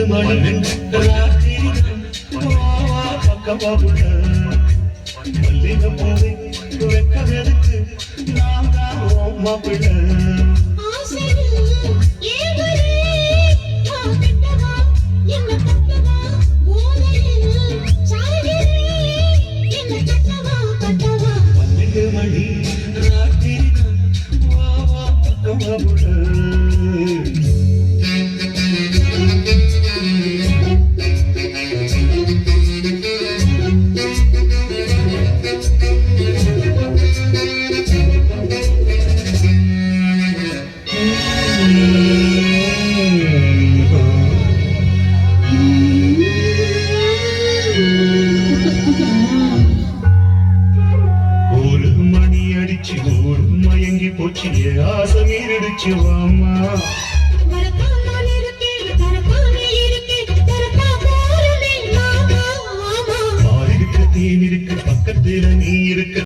மணி பக்கவாபுட மல்லிகை பூவை வெக்கதற்கு நான் தான் மாப்பிள்ள மணி ராத்திரி வா வா பக்கவாபுட மயங்கி போச்சு ஆசை மீறிடுச்சு வாமா தேன் இருக்கு பக்கத்துல நீ